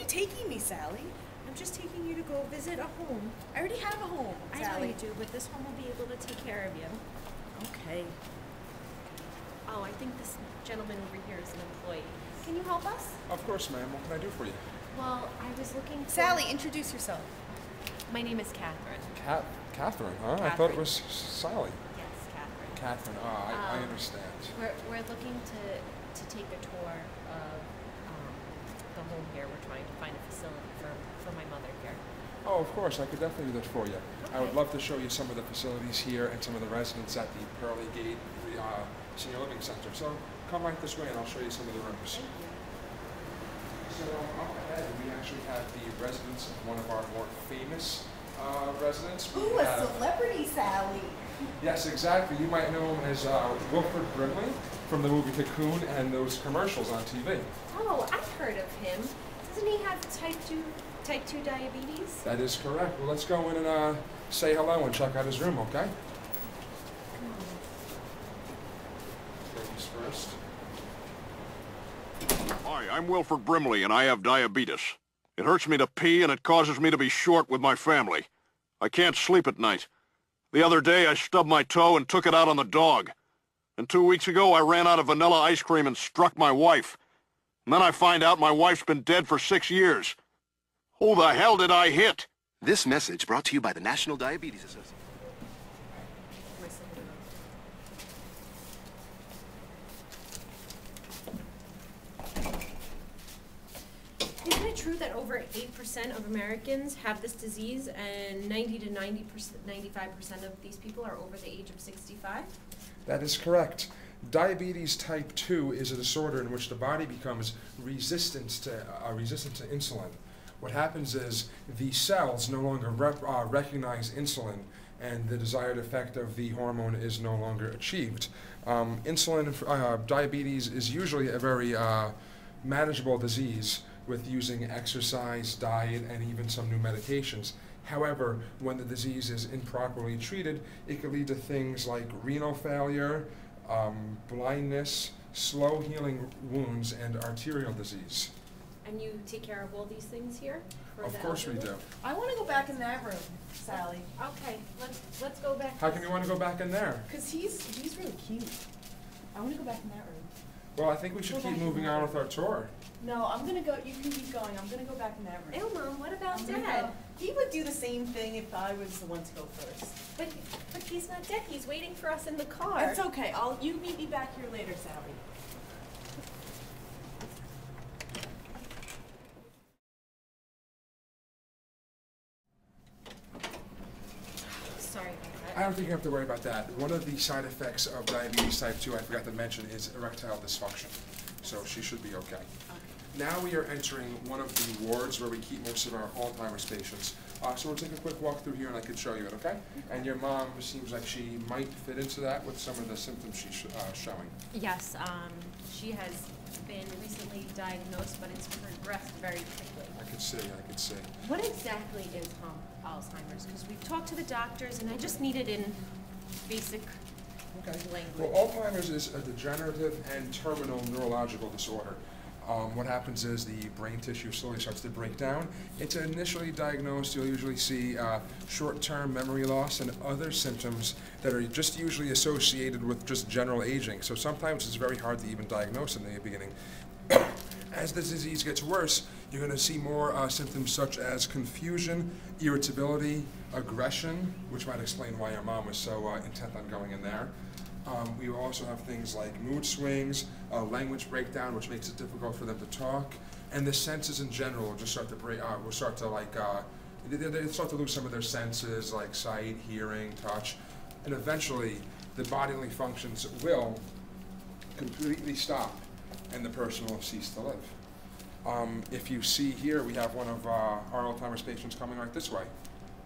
taking me, Sally? I'm just taking you to go visit a home. I already have a home, I Sally. know you do, but this home will be able to take care of you. Okay. Oh, I think this gentleman over here is an employee. Can you help us? Of course, ma'am. What can I do for you? Well, I was looking for... Sally, introduce yourself. My name is Catherine. Catherine, huh? Catherine. I thought it was Sally. Yes, Catherine. Catherine, I understand. We're looking to take a tour of the home here. We're trying to find a facility for my mother here. Oh, of course. I could definitely do that for you. Okay. I would love to show you some of the facilities here and some of the residents at the Pearly Gate Senior Living Center. So come right this way and I'll show you some of the rooms. Thank you. So up ahead, we actually have the residence of one of our more famous residents. Ooh, a celebrity, Sally. Yes, exactly. You might know him as Wilford Brimley from the movie Cocoon and those commercials on TV. Oh, I've heard of him. Doesn't he have type 2 diabetes? That is correct. Well, let's go in and say hello and check out his room, okay? Ladies first. Hi, I'm Wilford Brimley, and I have diabetes. It hurts me to pee, and it causes me to be short with my family. I can't sleep at night. The other day, I stubbed my toe and took it out on the dog. And 2 weeks ago, I ran out of vanilla ice cream and struck my wife. And then I find out my wife's been dead for 6 years. Who the hell did I hit? This message brought to you by the National Diabetes Association. Isn't it true that over 8% of Americans have this disease and 90 to 95% of these people are over the age of 65? That is correct. Diabetes type 2 is a disorder in which the body becomes resistant to insulin. What happens is the cells no longer recognize insulin, and the desired effect of the hormone is no longer achieved. Diabetes is usually a very manageable disease with using exercise, diet, and even some new medications. However, when the disease is improperly treated, it could lead to things like renal failure, blindness, slow healing wounds, and arterial disease. And you take care of all these things here? Of course we do. I want to go back in that room, Sally. Okay, let's go back. How come you want to go back in there? Because he's really cute. I want to go back in that room. Well, I think we should keep moving on with our tour. No, I'm going to go. You can keep going. I'm going to go back in that room. Ew, Mom, what about I'm gonna Dad? go. He would do the same thing if I was the one to go first. But he's not dead. He's waiting for us in the car. That's okay. You meet me back here later, Sally. Sorry about that. I don't think you have to worry about that. One of the side effects of diabetes type 2, I forgot to mention, is erectile dysfunction. So she should be okay. Now we are entering one of the wards where we keep most of our Alzheimer's patients. So we'll take a quick walk through here and I can show you it, okay? And your mom seems like she might fit into that with some of the symptoms she's showing. Yes, she has been recently diagnosed, but it's progressed very quickly. I can see. What exactly is Alzheimer's? Because we've talked to the doctors, and I just need it in basic language. Well, Alzheimer's is a degenerative and terminal neurological disorder. What happens is the brain tissue slowly starts to break down. It's initially diagnosed, you'll usually see short-term memory loss and other symptoms that are just usually associated with just general aging. So sometimes it's very hard to even diagnose in the beginning. As the disease gets worse, you're going to see more symptoms such as confusion, irritability, aggression, which might explain why your mom was so intent on going in there. We also have things like mood swings, language breakdown, which makes it difficult for them to talk, and the senses in general will just start to break. Will start to they start to lose some of their senses, like sight, hearing, touch, and eventually the bodily functions will completely stop, and the person will cease to live. If you see here, we have one of our Alzheimer's patients coming right this way.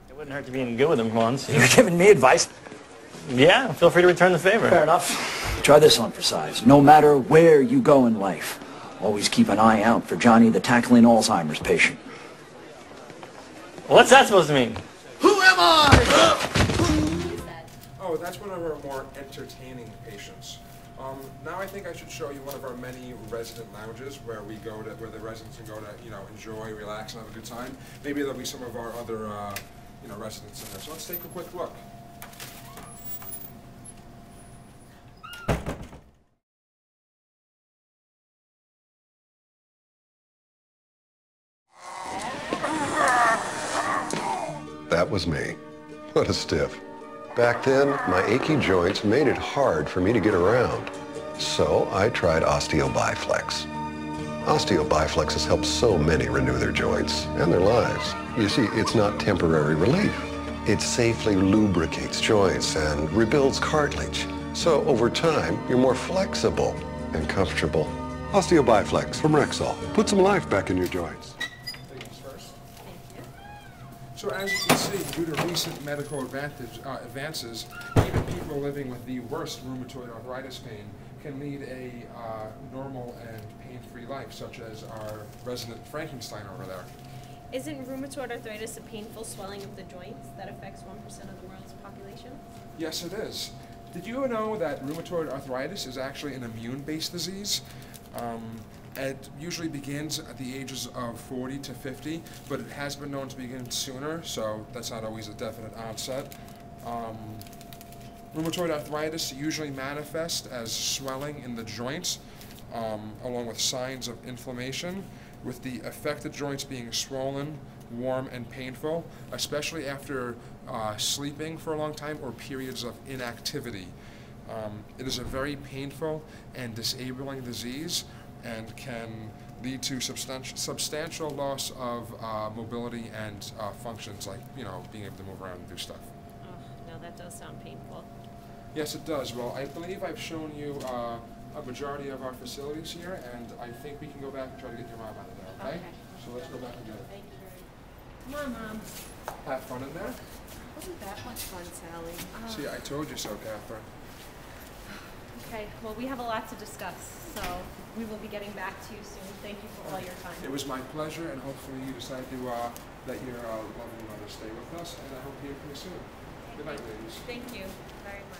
It wouldn't hurt to be good with him once. You're giving me advice. Yeah, feel free to return the favor. Fair enough. Try this on for size. No matter where you go in life, always keep an eye out for Johnny the tackling Alzheimer's patient. What's that supposed to mean? Who am I? Oh, that's one of our more entertaining patients. Now I think I should show you one of our many resident lounges where we go to, where the residents can go to, enjoy, relax, and have a good time. Maybe there'll be some of our other, residents in there. So let's take a quick look. That was me. What a stiff. Back then, my achy joints made it hard for me to get around. So I tried OsteoBiflex. OsteoBiflex has helped so many renew their joints and their lives. You see, it's not temporary relief. It safely lubricates joints and rebuilds cartilage. So over time, you're more flexible and comfortable. OsteoBiflex from Rexall. Put some life back in your joints. So as you can see, due to recent medical advances, even people living with the worst rheumatoid arthritis pain can lead a normal and pain-free life, such as our resident Frankenstein over there. Isn't rheumatoid arthritis a painful swelling of the joints that affects 1% of the world's population? Yes, it is. Did you know that rheumatoid arthritis is actually an immune-based disease? It usually begins at the ages of 40 to 50, but it has been known to begin sooner, so that's not always a definite onset. Rheumatoid arthritis usually manifests as swelling in the joints, along with signs of inflammation, with the affected joints being swollen, warm, and painful, especially after sleeping for a long time or periods of inactivity. It is a very painful and disabling disease, and can lead to substantial loss of mobility and functions, like being able to move around and do stuff. Oh, no, that does sound painful. Yes, it does. Well, I believe I've shown you a majority of our facilities here, and I think we can go back and try to get your mom out of there. Okay? So let's go back and get it. Thank you very much. Come on, Mom. Have fun in there. Wasn't that much fun, Sally? See, I told you so, Catherine. Okay, well, we have a lot to discuss, so we will be getting back to you soon. Thank you for all your time. It was my pleasure, and hopefully you decide to let your lovely mother stay with us, and I hope to hear from you soon. Good night, ladies. Thank you very much.